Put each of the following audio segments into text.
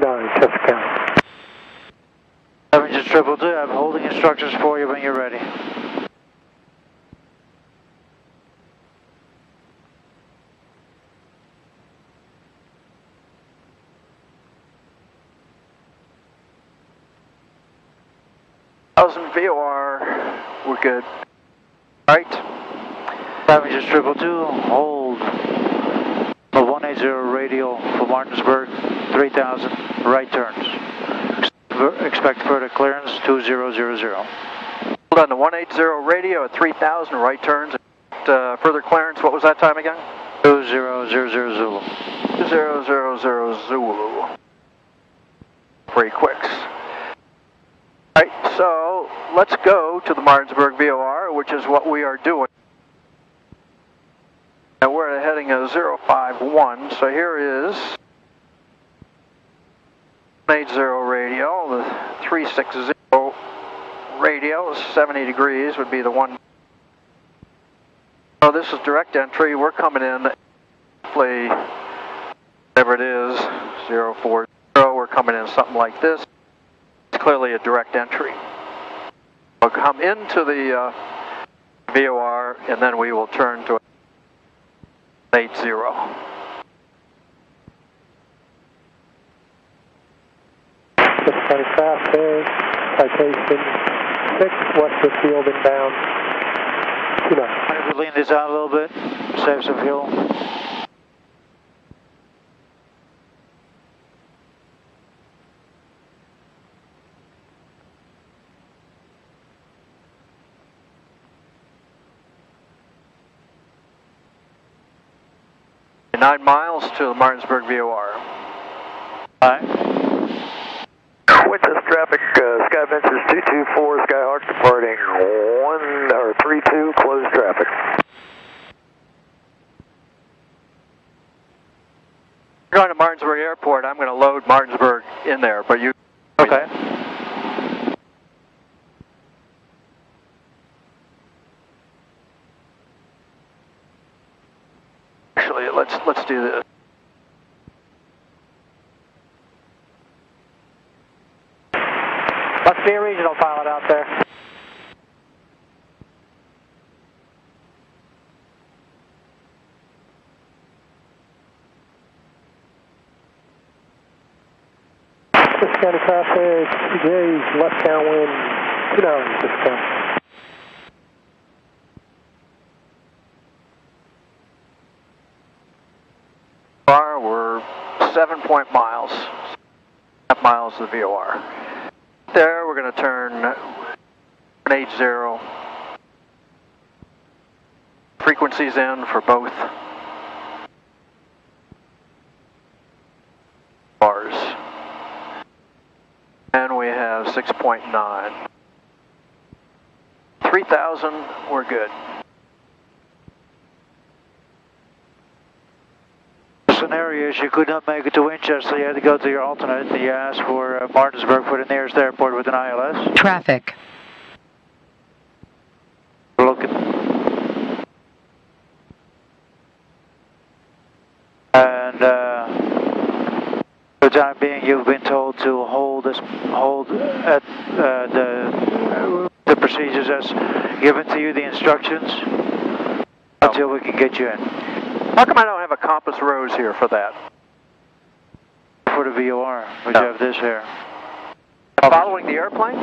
29, Chester County. Just 222, I have holding instructions for you when you're ready. VOR, we're good. Right. Just 222, hold. The 180 radial for Martinsburg, 3000, right turns. Expect further clearance, 2000. Hold on, the 180 radio at 3000, right turns. Further clearance, what was that time again? 2000 Zulu. 2000 Zulu. Pretty quick. Alright, so let's go to the Martinsburg VOR, which is what we are doing. And we're at a heading of 051, so here is 180 radio, the 360 radio, 70 degrees would be the one. So this is direct entry, we're coming in, whatever it is, 040, we're coming in something like this. It's clearly a direct entry. We'll come into the VOR and then we will turn to 80. Chester County traffic, citation 6, Westwood Field inbound. 29. If we lean this out a little bit, save some fuel. Nine miles to the Martinsburg VOR. Alright. Winchester traffic, Sky Ventures 224, Skyhawk departing 32, closed traffic. We're going to Martinsburg Airport. I'm going to load Martinsburg in there, but you... Okay. Actually, let's do this. Must be a regional pilot out there. Chester County traffic, CJ's left downwind, 29, Chester County. We're 7 miles, half miles to the VOR. There, we're going to turn 180 frequencies in for both bars. And we have 6.9. 3000, we're good. Scenario is you could not make it to Winchester, you had to go to your alternate, and you asked for Martinsburg for the nearest airport with an ILS. Traffic. Looking. And for the time being, you've been told to hold at the procedures as given to you, the instructions, until we can get you in. How come I don't have a compass rose here for that? For the VOR, we have this here. Following the airplane?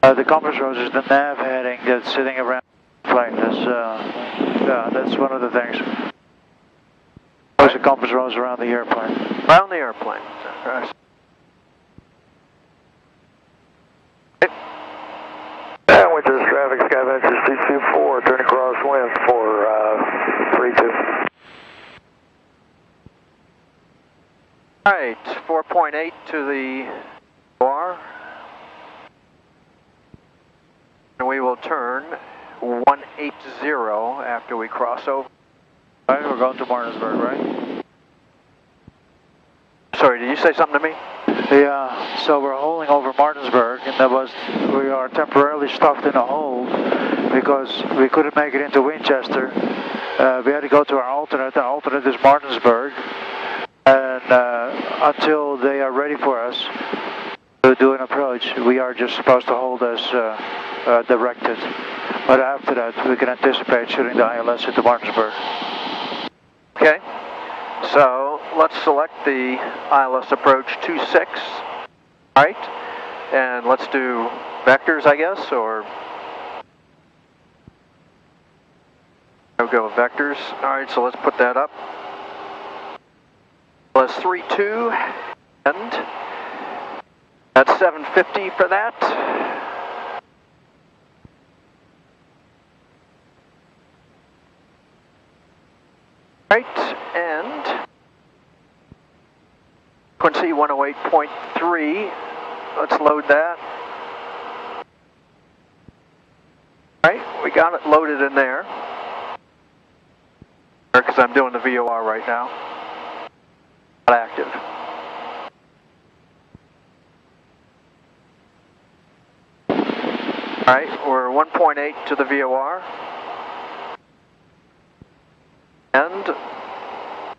The compass rose is the nav heading that's sitting around the plane. That's one of the things. There's a compass rose around the airplane. Around the airplane. Right. Winchester traffic, Sky Ventures 224, turning crosswind for 32. Alright, 4.8 to the VOR. And we will turn 180 after we cross over. Alright, we're going to Martinsburg, right? Sorry, did you say something to me? Yeah, so we're holding over Martinsburg, and we are temporarily stuck in a hold because we couldn't make it into Winchester. We had to go to our alternate. The alternate is Martinsburg, and until they are ready for us to do an approach, we are just supposed to hold as directed. But after that, we can anticipate shooting the ILS into Martinsburg. Okay, so let's select the ILS approach 26. All right, and let's do vectors, I guess, or we'll go with vectors. All right, so let's put that up. Plus 32, and that's 750 for that. Right, and frequency 108.3. Let's load that. All right, we got it loaded in there. Because I'm doing the VOR right now. Not active. All right, we're 1.8 to the VOR. And we're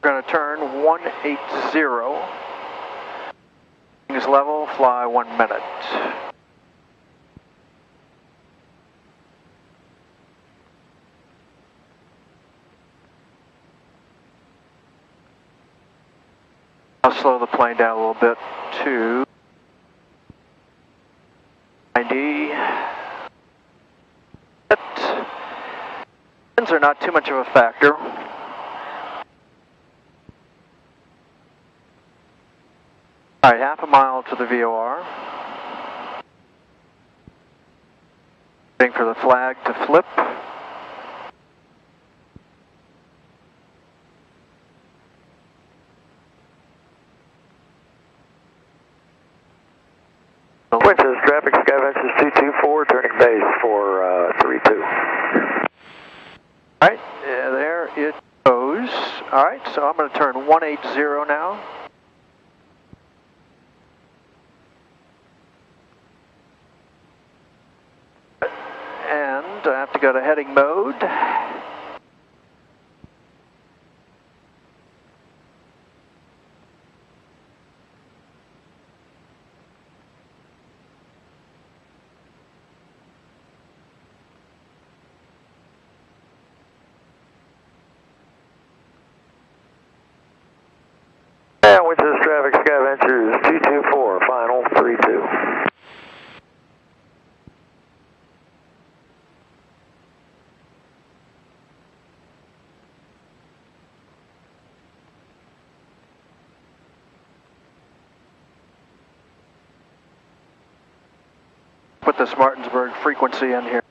going to turn 180. Wings level, fly 1 minute. I'll slow the plane down a little bit to 90. Winds are not too much of a factor. All right, half a mile to the VOR. Waiting for the flag to flip. Winches, traffic, Sky Ventures 224, turning base for 32. All right, there it goes. All right, so I'm going to turn 180 now. And I have to go to heading mode. And Winches, traffic, Sky Ventures 224, final 32. Put this Martinsburg frequency in here.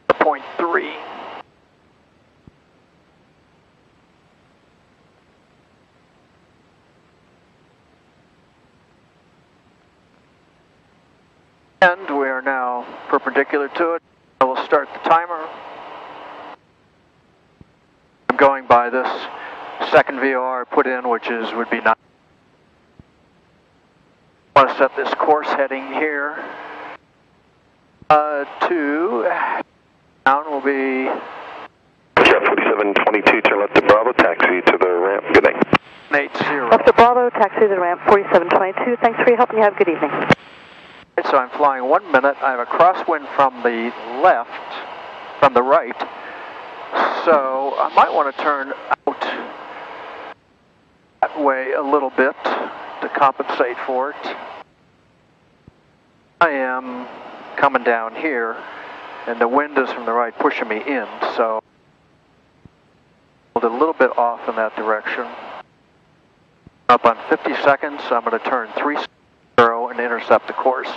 0.3. And we are now perpendicular to it. I will start the timer. I'm going by this second VOR put in, which would be 9. I want to set this course heading here to down will be Jet 4722, turn left to Bravo, taxi to the ramp, good night. 80. Left to Bravo, taxi to the ramp, 4722. Thanks for your help and you have a good evening. So I'm flying 1 minute. I have a crosswind from the left, from the right. So I might want to turn out that way a little bit to compensate for it. I am coming down here, and the wind is from the right pushing me in, so a little bit off in that direction. Up on 50 seconds, I'm going to turn 30 and intercept the course.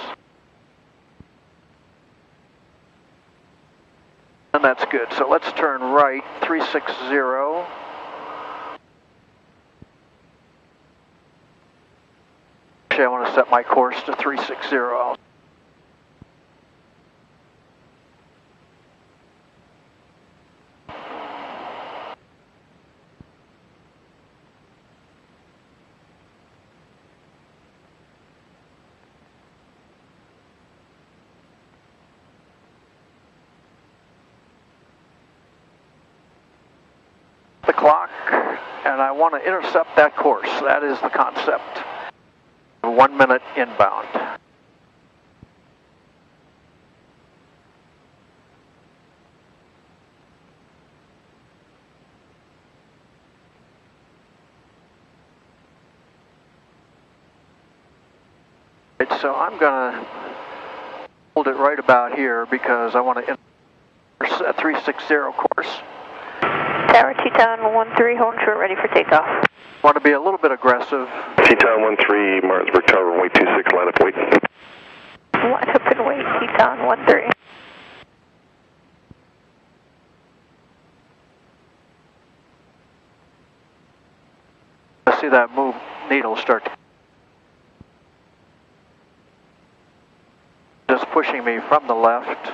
And that's good. So let's turn right, 360. Actually, I want to set my course to 360. The clock. and I want to intercept that course. That is the concept. 1 minute inbound. So I'm going to hold it right about here because I want to enter a 360 course. Tower Teton 13, hold short, ready for takeoff. Want to be a little bit aggressive. Teton 13, Martinsburg Tower, runway 26, line up wait. Line up and wait, Teton 13. I see that move needle start to just pushing me from the left.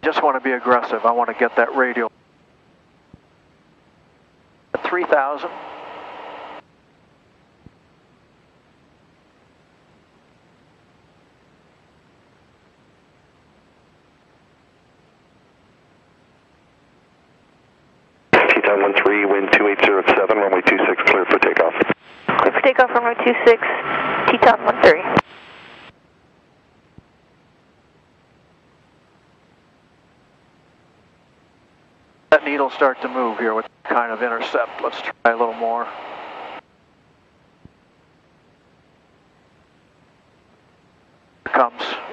Just want to be aggressive. I want to get that radial. 3,000. Teton 13, wind 2807, runway 26, clear for takeoff. Clear for takeoff, runway 26, Teton 13. That needle start to move here with kind of intercept. Let's try a little more.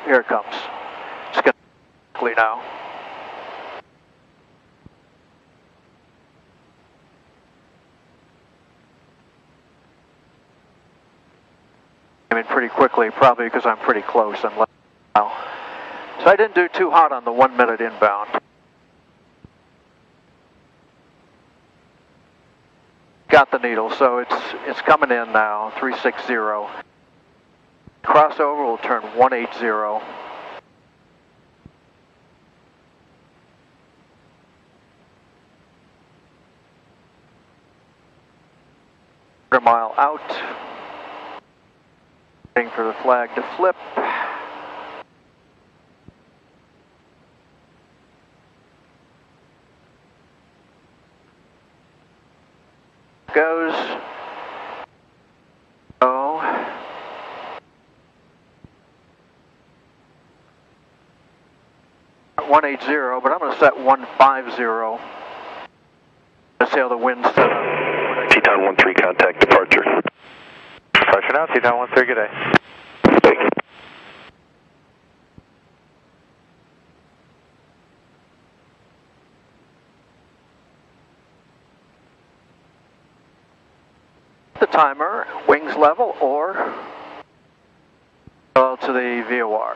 Here it comes. It's going to quickly now. I mean pretty quickly, probably because I'm pretty close and left now. So I didn't do too hot on the 1 minute inbound. Got the needle, so it's coming in now, 360. Crossover will turn 180. Quarter mile out. Waiting for the flag to flip. Goes. Oh. At 180, but I'm going to set 150. Let's see how the wind's set up. Teton 13, contact departure. Departure now, Teton 13, good day. The timer, wings level, or to the VOR.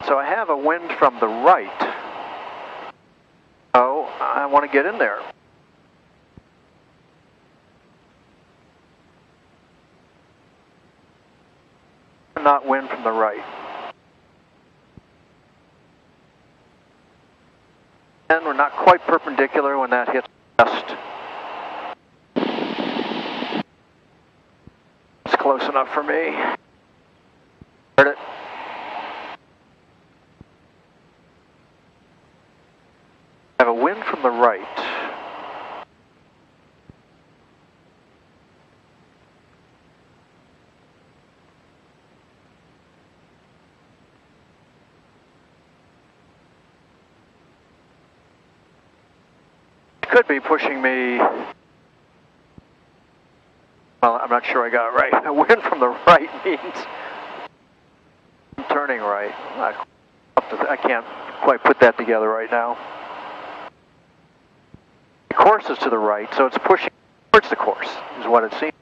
So I have a wind from the right. Oh, I want to get in there. Not wind from the right. And we're not quite perpendicular when that hits west. It's close enough for me. Heard it. I have a wind from the right. Could be pushing me, well, I'm not sure I got it right. A wind from the right means I'm turning right. I can't quite put that together right now. The course is to the right, so it's pushing towards the course, is what it seems.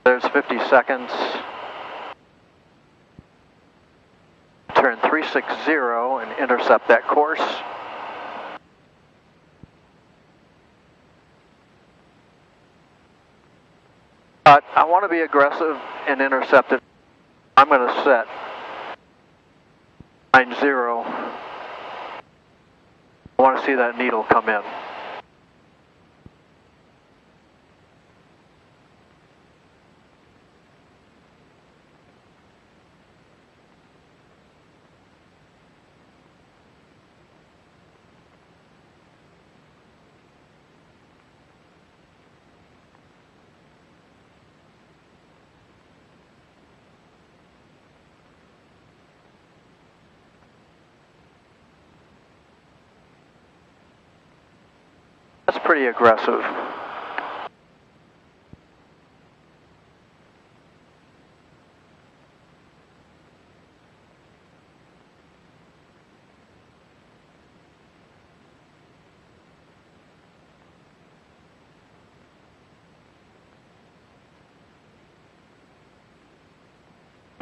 There's 50 seconds. Turn 360 and intercept that course. But I want to be aggressive and intercept it. I'm going to set 90. I want to see that needle come in. That's pretty aggressive.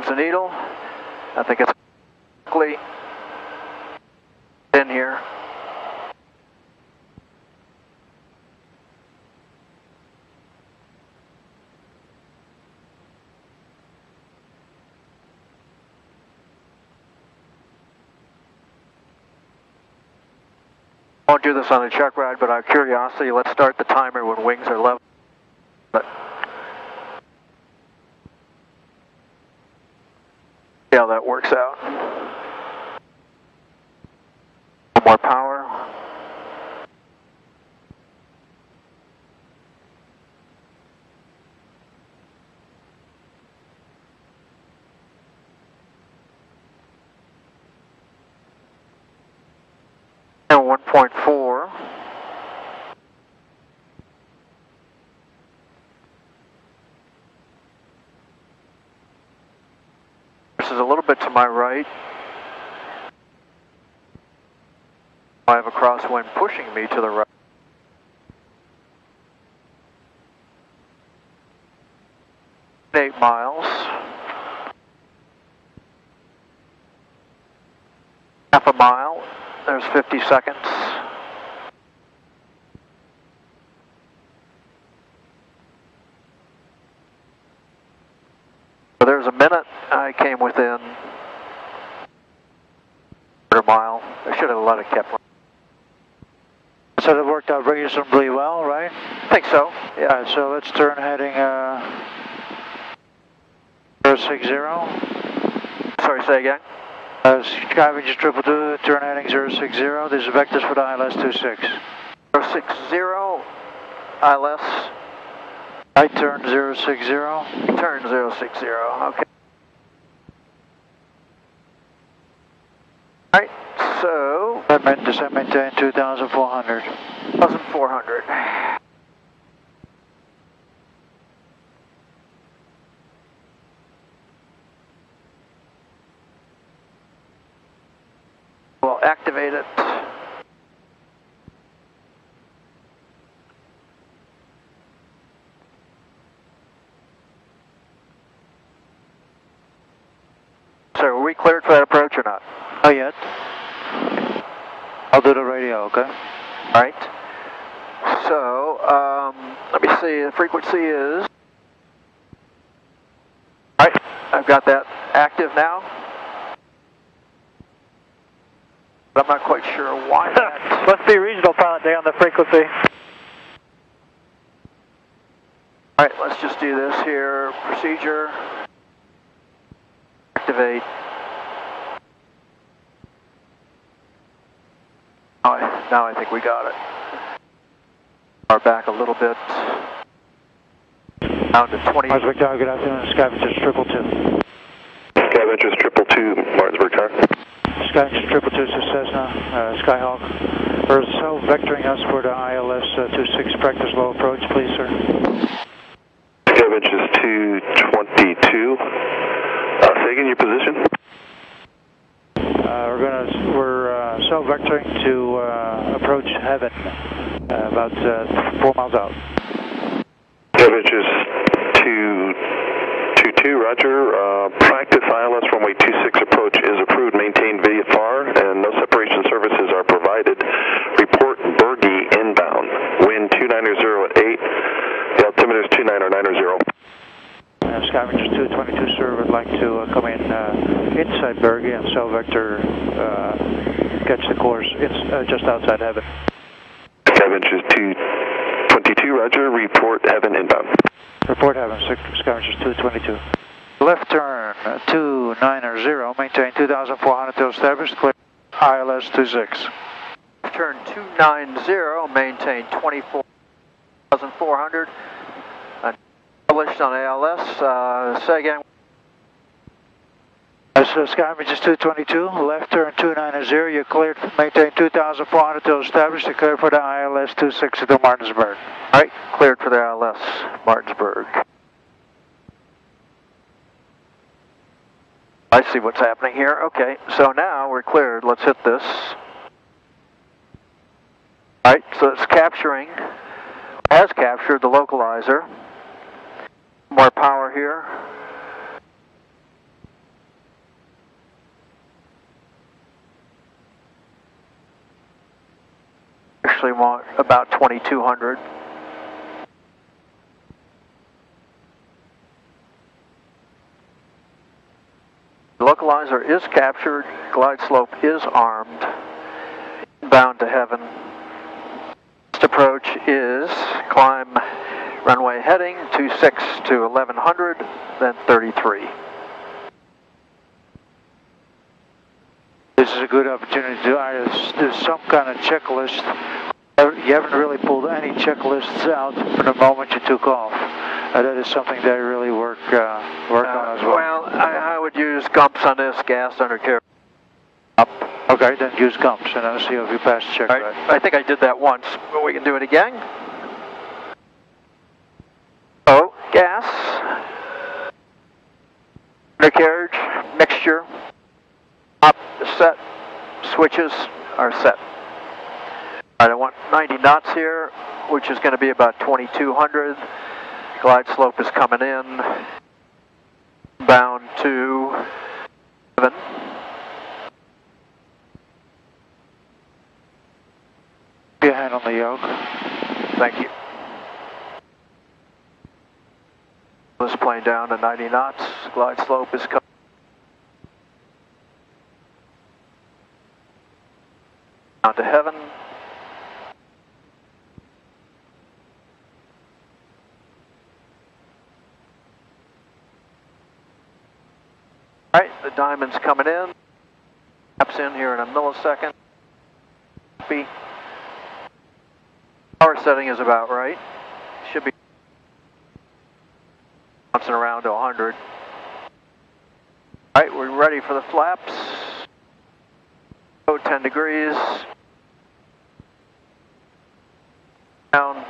The needle, I think it's quickly in here. I won't do this on the check ride, but out of curiosity, let's start the timer when wings are level. See how that works out. More power. And 1.4. This is a little bit to my right. I have a crosswind pushing me to the right. Eight miles. Half a mile. There's 50 seconds. So there's a minute I came within a mile. I should have let it kept running. So that worked out reasonably well, right? I think so, yeah. Alright, so let's turn heading 060. Sorry, say again? Skyvenge 222, turn heading 060. This is vectors for the ILS 26. 060, ILS. Right turn 060. Turn 060, okay. Alright, so... Descent maintain 2,400. 2,400. We'll activate it. So are we cleared for that approach or not? Not yet. I'll do the radio, okay? Alright. So, let me see, the frequency is... Alright, I've got that active now. But I'm not quite sure why that... Must be regional pilot day on the frequency. Alright, let's just do this here. Procedure. Activate. Now I think we got it. Are back a little bit. Down to 20. Martinsburg Tower, good afternoon. Scavengers 222. Scavengers 222, Martinsburg Tower. Scavengers 222 to Cessna, Skyhawk. We're self-vectoring us for the ILS 26 practice low approach, please, sir. Scavengers 222. Say again your position. We're self-vectoring to approach heaven, about 4 miles out. Scavengers 222, roger. Practice ILS runway 26 approach is approved. Maintain VFR and no separation services are provided. Report Bergie inbound. Wind 290 at 8. The altimeter is 29090. Scavengers 222, sir, would like to come in inside Berge and cell vector catch the course just outside Heaven. Scavengers 222, roger, report Heaven inbound. Report Heaven, Scavengers 222. Left turn 290, maintain 2,400 till established, clear ILS 26. Turn 290, maintain 24,400. Published on ALS. Say again. Scavengers 222, left turn 290, you're cleared, maintain 2,400 till established, you're cleared for the ILS 26 to Martinsburg. All right, cleared for the ILS, Martinsburg. I see what's happening here. Okay, so now we're cleared. Let's hit this. All right, so it's capturing, has captured the localizer. More power here. Actually want about 2,200. The localizer is captured, glide slope is armed, bound to Heaven. Next approach is climb runway heading 26 to 1100, then 33. This is a good opportunity to either do some kind of checklist. You haven't really pulled any checklists out from the moment you took off. That is something they really work on as well. Well, I would use gumps on this, gas under care. Up. Okay, then use gumps and then see if you pass check. Right. I think I did that once, but we can do it again. Oh, gas, undercarriage, mixture, up, set, switches are set. All right, I want 90 knots here, which is going to be about 2,200. Glide slope is coming in, bound to 7. Your hand on the yoke. Thank you. This plane down to 90 knots. Glide slope is coming. Down to Heaven. All right, the diamond's coming in. Taps in here in a millisecond. Power setting is about right. Should be bouncing around to 100. All right, we're ready for the flaps. Go 10 degrees. Down.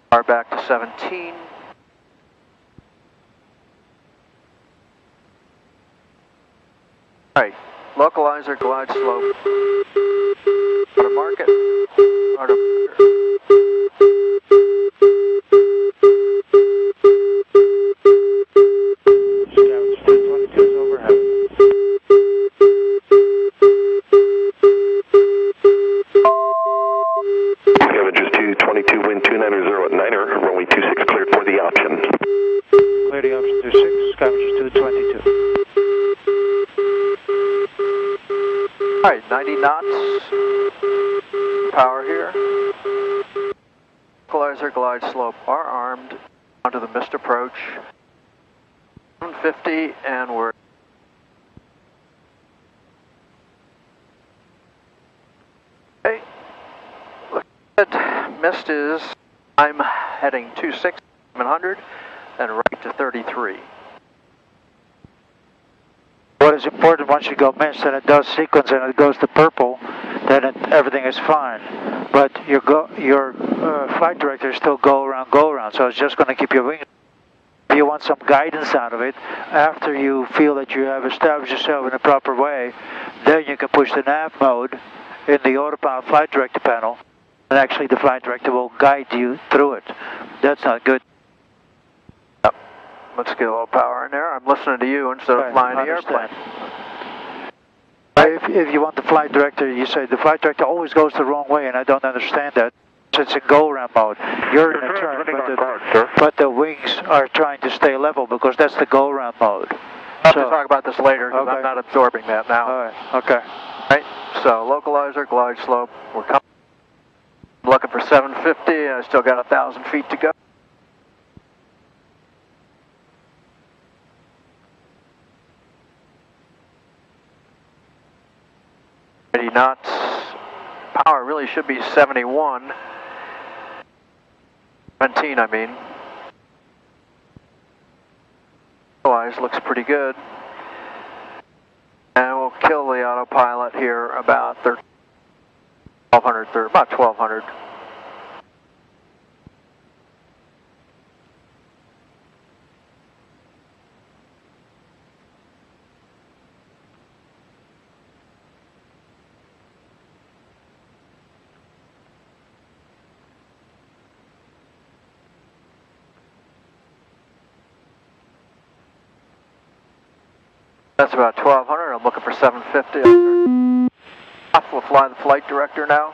Power back to 17. All right, localizer, glide slope. Auto market. Auto market. Scavengers 222 is overhead. Scavengers 222, wind 290 at Niner, runway 26 cleared for the option. Clear the option 26, Scavengers 222. All right, 90 knots. Power here. Localizer, glide slope are armed. Onto the missed approach. 150, and we're okay. Look at missed is I'm heading 26, 700, and right to 33. What is important once you go missed and it does sequence and it goes to purple, then everything is fine. But your flight director still go around, so it's just going to keep your wings. If you want some guidance out of it, after you feel that you have established yourself in a proper way, then you can push the nav mode in the autopilot flight director panel, and actually the flight director will guide you through it. That's not good. Let's get a little power in there. I'm listening to you instead of flying the airplane. If you want the flight director, you say the flight director always goes the wrong way, and I don't understand that. it's in go-around mode. You're in a turn, but the wings are trying to stay level because that's the go-around mode. I'll have to talk about this later because okay. I'm not absorbing that now. All right, okay. Right, so localizer, glide slope, we're coming. I'm looking for 750, I still got 1,000 feet to go. 80 knots. Power really should be 71. 17, I mean. Otherwise, looks pretty good. And we'll kill the autopilot here about 1200, about 1200. That's about 1200. I'm looking for 750. We'll fly the flight director now.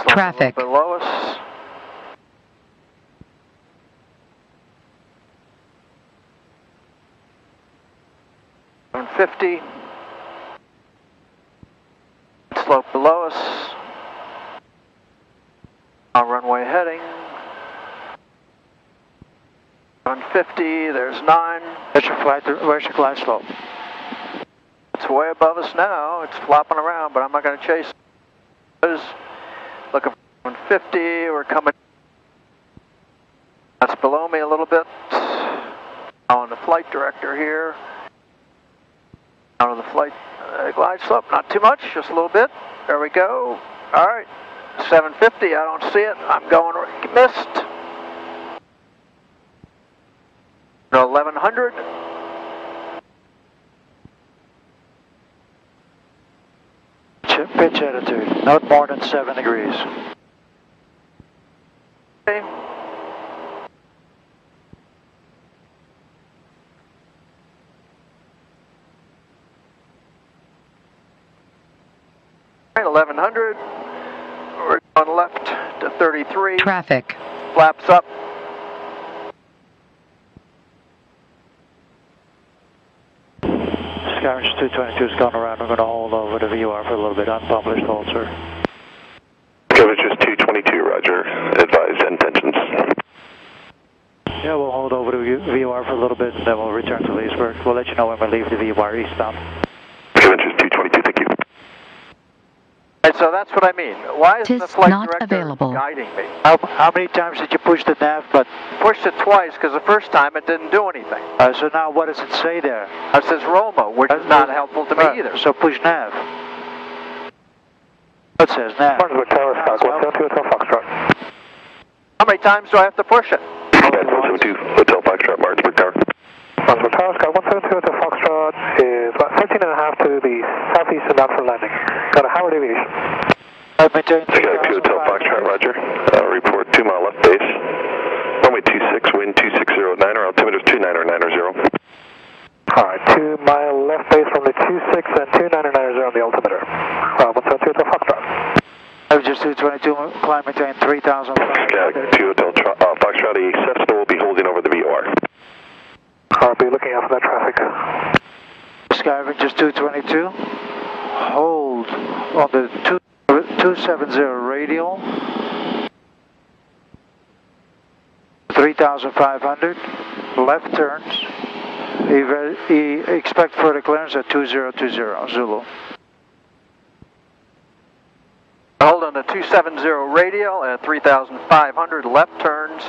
Traffic. Below us. .50. Slope below us. On runway heading. 150. There's 9. Where's your glide slope? It's way above us now. It's flopping around, but I'm not going to chase it. Looking for 150. We're coming. That's below me a little bit. On the flight director here. Out of the flight glide slope, not too much, just a little bit. There we go. All right, 750. I don't see it. I'm going missed. No, 1100. Pitch attitude, not more than 7 degrees. Okay. All right, 1100. We're going left to 33. Traffic. Flaps up. Skyridge 222 is going around. We're going to hold over the VOR for a little bit. Unpublished hold, sir. Skyridge 222, roger. Advised intentions. Yeah, we'll hold over the VOR for a little bit and then we'll return to Leesburg. We'll let you know when we leave the VOR eastbound. Skyridge 222, thank you. And so that's what I mean. Why isn't the flight director available. guiding me? How many times did you push the nav button? Pushed it twice because the first time it didn't do anything. So now what does it say there? It says Roma, which is not helpful to me either. So push nav. What says nav? Martinsburg Tower, Scott 172 Hotel Foxtrot. How many times do I have to push it? Sky 172, Hotel Foxtrot, Martinsburg Tower. Martinsburg Tower, Scott 172 Hotel Foxtrot is about 13.5 to the southeast and out for landing. Got a Howard Aviation. Maintain Sky 2 Hotel Foxtrot, roger. Report 2 mile left base. Runway 26, wind 2609, or altimeter 29090. Alright, 2 mile left base from the 26 and 29090 on the altimeter. 172 Hotel Foxtrot. Just 222, climb maintain 3,000. Sky 2 Hotel Foxtrot, a Cessna will be holding over the VOR. I'll be looking out for that traffic. Sky just 222, hold on the 270 radial, 3,500, left turns, expect further clearance at 2020, Zulu. Hold on the 270 radial at 3,500, left turns,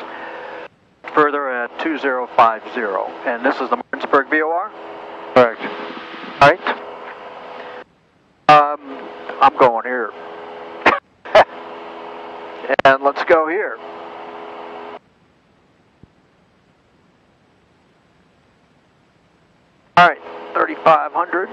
further at 2050. And this is the Martinsburg VOR? Correct. All right. I'm going here. And let's go here. All right, 3,500.